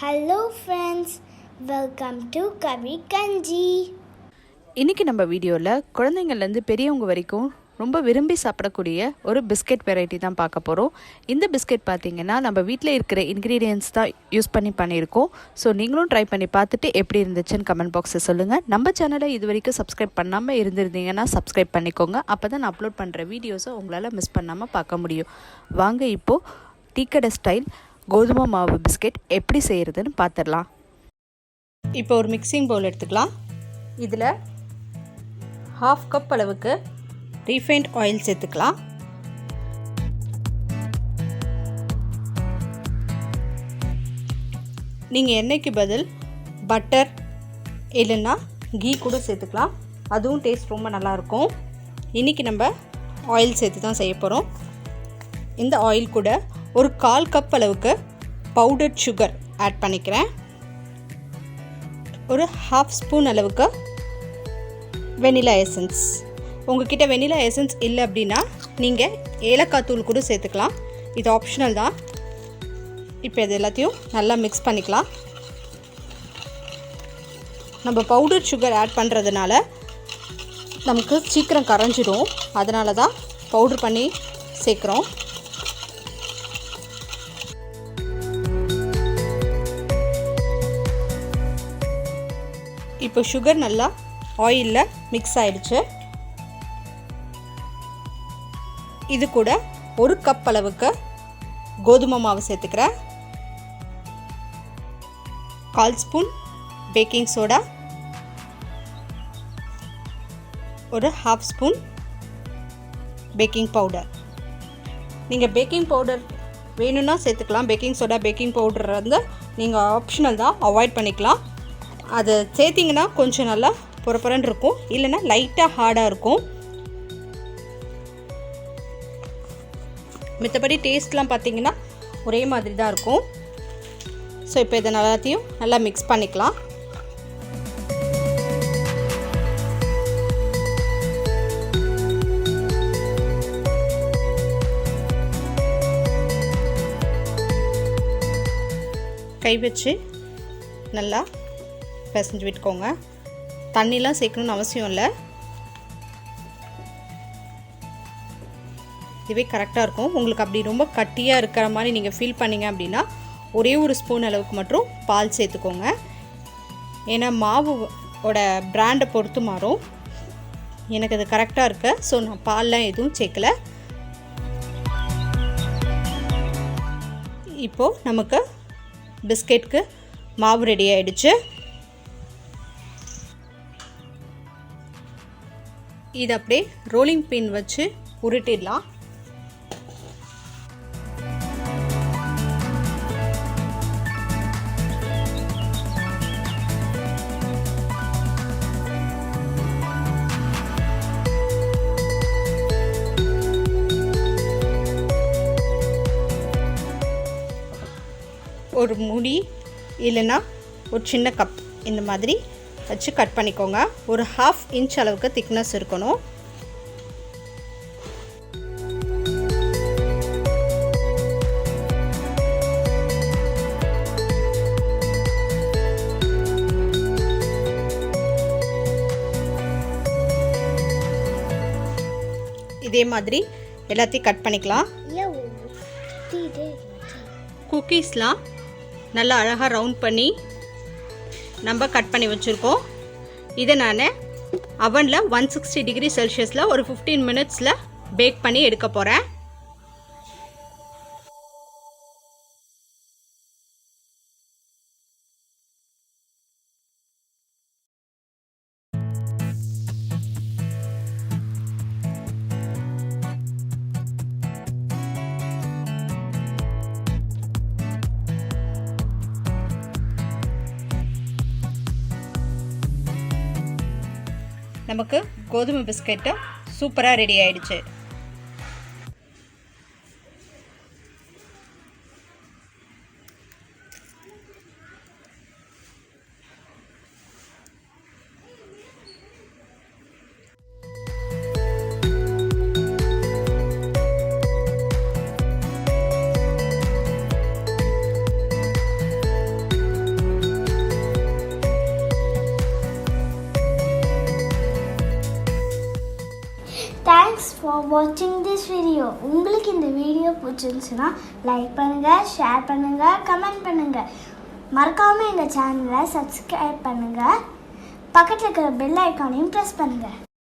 Hello friends, welcome to Kavi Kanji. இன்றைக்கி நம்ம வீடியோவில் குழந்தைங்கள்லேருந்து பெரியவங்க வரைக்கும் ரொம்ப விரும்பி சாப்பிடக்கூடிய ஒரு பிஸ்கெட் வெரைட்டி தான் பார்க்க போகிறோம். இந்த பிஸ்கெட் பார்த்திங்கன்னா நம்ம வீட்டில் இருக்கிற இன்க்ரீடியன்ட்ஸ் தான் யூஸ் பண்ணியிருக்கோம். ஸோ நீங்களும் ட்ரை பண்ணி பார்த்துட்டு எப்படி இருந்துச்சுன்னு கமெண்ட் பாக்ஸில் சொல்லுங்கள். நம்ம சேனலை இது வரைக்கும் சப்ஸ்கிரைப் பண்ணாமல் இருந்திருந்தீங்கன்னா சப்ஸ்கிரைப் பண்ணிக்கோங்க. அப்போ தான் நான் அப்லோட் பண்ணுற வீடியோஸை உங்களால் மிஸ் பண்ணாமல் பார்க்க முடியும். வாங்க இப்போது டீக்கடை ஸ்டைல் கோதுமை மாவு பிஸ்கெட் எப்படி செய்கிறதுன்னு பார்த்துடலாம். இப்போ ஒரு மிக்சிங் பவுல் எடுத்துக்கலாம். இதில் 1/2 கப் அளவுக்கு ரீஃபைண்ட் ஆயில் சேர்த்துக்கலாம். நீங்கள் எண்ணெய்க்கு பதில் பட்டர் இல்லைன்னா கீ கூட சேர்த்துக்கலாம். அதுவும் டேஸ்ட் ரொம்ப நல்லாயிருக்கும். இன்றைக்கி நம்ம ஆயில் சேர்த்து தான் செய்ய போகிறோம். இந்த ஆயில் கூட ஒரு 1/4 கப் அளவுக்கு பவுடர்ட் சுகர் ஆட் பண்ணிக்கிறேன். ஒரு 1/2 ஸ்பூன் அளவுக்கு வெனிலா எசன்ஸ். உங்ககிட்ட வெனிலா எசன்ஸ் இல்லை அப்படின்னா நீங்கள் ஏலக்காய் தூள் கூட சேர்த்துக்கலாம். இது ஆப்ஷனல் தான். இப்போ இது எல்லாத்தையும் நல்லா மிக்ஸ் பண்ணிக்கலாம். நம்ம பவுடர் சுகர் ஆட் பண்ணுறதுனால நமக்கு சீக்கிரம் கரைஞ்சிடும். அதனால தான் பவுடர் பண்ணி சேர்க்குறோம். இப்போ சுகர் நல்லா ஆயிலில் மிக்ஸ் ஆயிடுச்சு. இது கூட 1 கப் அளவுக்கு கோதுமை மாவு சேர்த்துக்கிறேன். 1/4 ஸ்பூன் பேக்கிங் சோடா, ஒரு 1/2 ஸ்பூன் பேக்கிங் பவுடர். நீங்கள் பேக்கிங் பவுடர் வேணும்னா சேர்த்துக்கலாம். பேக்கிங் சோடா பேக்கிங் பவுடர் வந்து நீங்கள் ஆப்ஷனல் தான், அவாய்ட் பண்ணிக்கலாம். அது சேர்த்திங்கன்னா கொஞ்சம் நல்லா பொறப்பொறன்னு இருக்கும், இல்லைன்னா லைட்டாக ஹார்டாக இருக்கும். மற்றபடி டேஸ்ட்லாம் பார்த்திங்கன்னா ஒரே மாதிரி தான் இருக்கும். ஸோ இப்போ இதை எல்லாத்தையும் நல்லா மிக்ஸ் பண்ணிக்கலாம். கை வச்சு நல்லா பிசைஞ்சு விட்டுக்கோங்க. தண்ணிலாம் சேர்க்கணும்னு அவசியம் இல்லை. இதுவே கரெக்டாக இருக்கும். உங்களுக்கு அப்படி ரொம்ப கட்டியாக இருக்கிற மாதிரி நீங்கள் ஃபீல் பண்ணிங்க அப்படின்னா ஒரே ஒரு ஸ்பூன் அளவுக்கு மட்டும் பால் சேர்த்துக்கோங்க. ஏன்னா மாவோட பிராண்டை பொறுத்து மாறும். எனக்கு அது கரெக்டாக இருக்கு. ஸோ நான் பால்லாம் எதுவும் சேர்க்கலை. இப்போது நமக்கு பிஸ்கெட்டுக்கு மாவு ரெடி ஆகிடுச்சு. இது அப்படியே ரோலிங் பின் வச்சு உருட்டிடலாம். ஒரு முடி இல்லைன்னா ஒரு சின்ன கப் இந்த மாதிரி வச்சு கட் பண்ணிக்கோங்க. ஒரு 1/2 இன்ச் அளவுக்கு திக்னஸ் இருக்கணும். இதே மாதிரி எல்லாத்தையும் கட் பண்ணிக்கலாம். குக்கீஸ்லாம் நல்லா அழகாக ரவுண்ட் பண்ணி நம்ம கட் பண்ணி வச்சுருக்கோம். இதை நான் அவனில் 160 டிகிரி செல்சியஸில் ஒரு 15 மினிட்ஸில் பேக் பண்ணி எடுக்க போகிறேன். நமக்கு கோதுமை பிஸ்கெட்டு சூப்பராக ரெடி ஆயிடுச்சு. for watching this video. உங்களுக்கு இந்த வீடியோ பிடிச்சிருந்துச்சுன்னா லைக் பண்ணுங்க, ஷேர் பண்ணுங்க, கமெண்ட் பண்ணுங்க. மறக்காம எங்க சேனலை சப்ஸ்கிரைப் பண்ணுங்க. பக்கத்துல இருக்கிற பெல் ஐகானையும் பிரஸ் பண்ணுங்க.